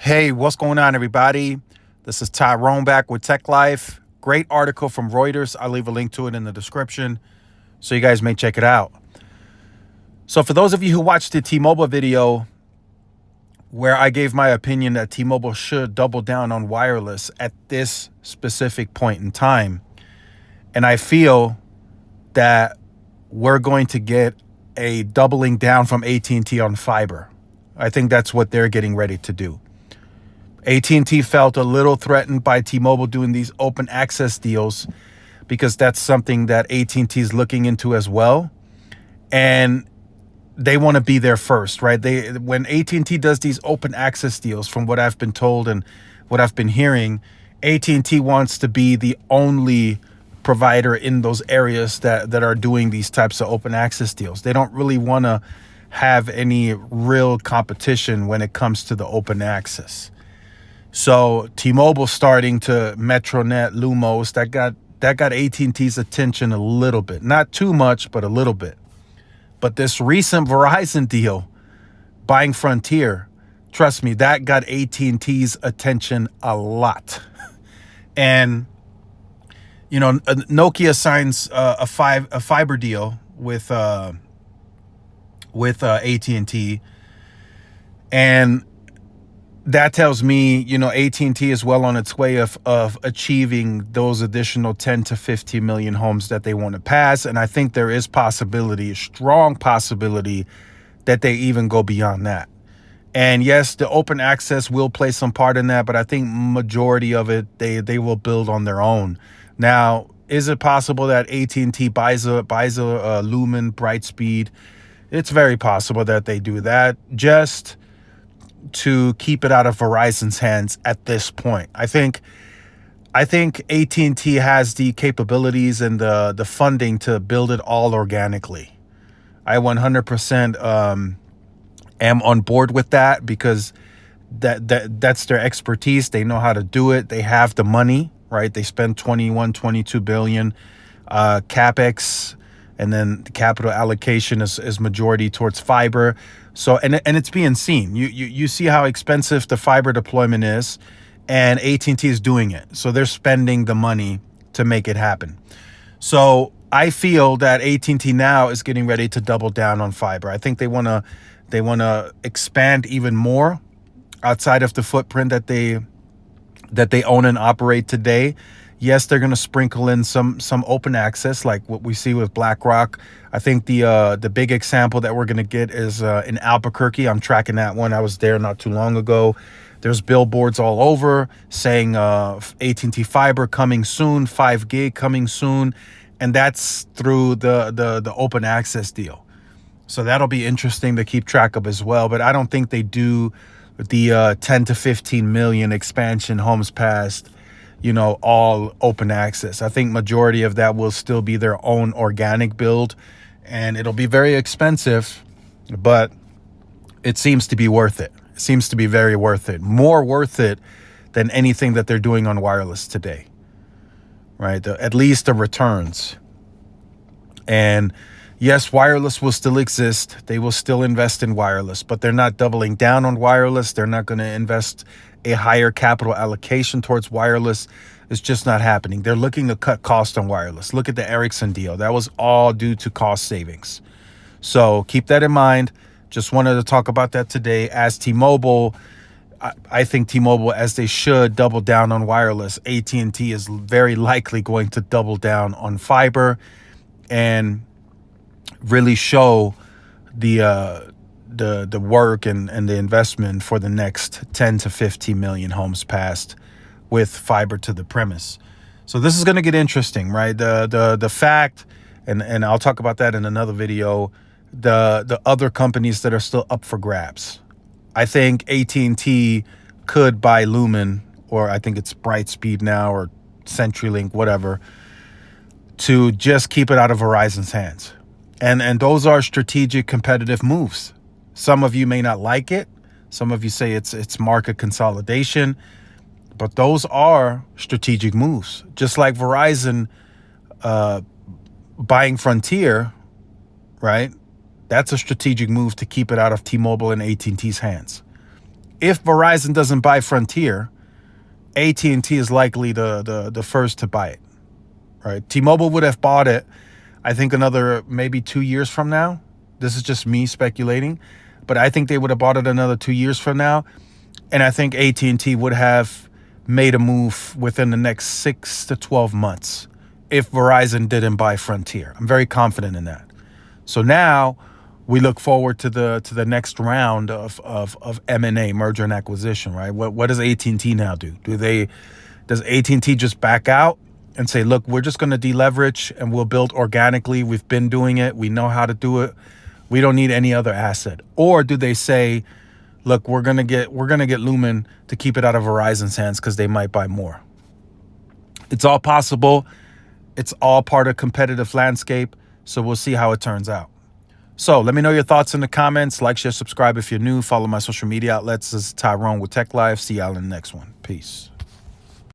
Hey, what's going on, everybody? This is Tyrone back with Tech Life. Great article from Reuters. I'll leave a link to it in the description so you guys may check it out. So, for those of you who watched the T-Mobile video where I gave my opinion that T-Mobile should double down on wireless at this specific point in time, and I feel that we're going to get a doubling down from AT&T on fiber. I think that's what they're getting ready to do. AT&T felt a little threatened by T-Mobile doing these open access deals because that's something that AT&T is looking into as well. And they want to be there first, right? When AT&T does these open access deals, from what I've been told and what I've been hearing, AT&T wants to be the only provider in those areas that are doing these types of open access deals. They don't really want to have any real competition when it comes to the open access. So T-Mobile starting to Metronet, Lumos, that got AT&T's attention a little bit. Not too much, but a little bit. But this recent Verizon deal, buying Frontier, trust me, that got AT&T's attention a lot. And, you know, Nokia signs a fiber deal with AT&T. And that tells me, you know, AT&T is well on its way of achieving those additional 10 to 50 million homes that they want to pass. And I think there is possibility, a strong possibility, that they even go beyond that. And yes, the open access will play some part in that, but I think majority of it, they will build on their own. Now, is it possible that AT&T buys a Lumen Brightspeed? It's very possible that they do that, just to keep it out of Verizon's hands at this point. I think AT&T has the capabilities and the funding to build it all organically. I 100% am on board with that because that's their expertise. They know how to do it. They have the money, right? They spend 22 billion capex, and then the capital allocation is majority towards fiber. So, and it's being seen. You see how expensive the fiber deployment is, and AT&T is doing it. So they're spending the money to make it happen. So I feel that AT&T now is getting ready to double down on fiber. I think they want to expand even more outside of the footprint that they own and operate today. Yes, they're going to sprinkle in some open access like what we see with BlackRock. I think the big example that we're going to get is in Albuquerque. I'm tracking that one. I was there not too long ago. There's billboards all over saying AT&T fiber coming soon, 5 gig coming soon, and that's through the open access deal. So that'll be interesting to keep track of as well. But I don't think they do the 10 to 15 million expansion homes passed, you know, all open access. I think majority of that will still be their own organic build, and it'll be very expensive, but it seems to be worth it. It seems to be very worth it. More worth it than anything that they're doing on wireless today, right? At least the returns. And yes, wireless will still exist. They will still invest in wireless, but they're not doubling down on wireless. They're not going to invest a higher capital allocation towards wireless. It's just not happening. They're looking to cut costs on wireless. Look at the Ericsson deal. That was all due to cost savings. So keep that in mind. Just wanted to talk about that today. As T-Mobile, I think T-Mobile, as they should, double down on wireless. AT&T is very likely going to double down on fiber and really show the work and the investment for the next 10 to 15 million homes passed with fiber to the premise. So this is going to get interesting, right? The fact, and I'll talk about that in another video, the other companies that are still up for grabs. I think AT&T could buy Lumen, or I think it's Brightspeed now, or CenturyLink, whatever, to just keep it out of Verizon's hands. And those are strategic competitive moves. Some of you may not like it. Some of you say it's market consolidation. But those are strategic moves. Just like Verizon buying Frontier, right? That's a strategic move to keep it out of T-Mobile and AT&T's hands. if Verizon doesn't buy Frontier, AT&T is likely the first to buy it, right? T-Mobile would have bought it, I think, another maybe 2 years from now. This is just me speculating, but I think they would have bought it another 2 years from now, and I think AT&T would have made a move within the next 6 to 12 months if Verizon didn't buy Frontier. I'm very confident in that. So now we look forward to the next round of M&A, merger and acquisition, right? What does AT&T now do? Does AT&T just back out and say, look, we're just going to deleverage and we'll build organically. We've been doing it. We know how to do it. We don't need any other asset. Or do they say, look, we're gonna get Lumen to keep it out of Verizon's hands because they might buy more? It's all possible. It's all part of competitive landscape. So we'll see how it turns out. So let me know your thoughts in the comments. Like, share, subscribe if you're new. Follow my social media outlets. This is Tyrone with Tech Live. See y'all in the next one. Peace.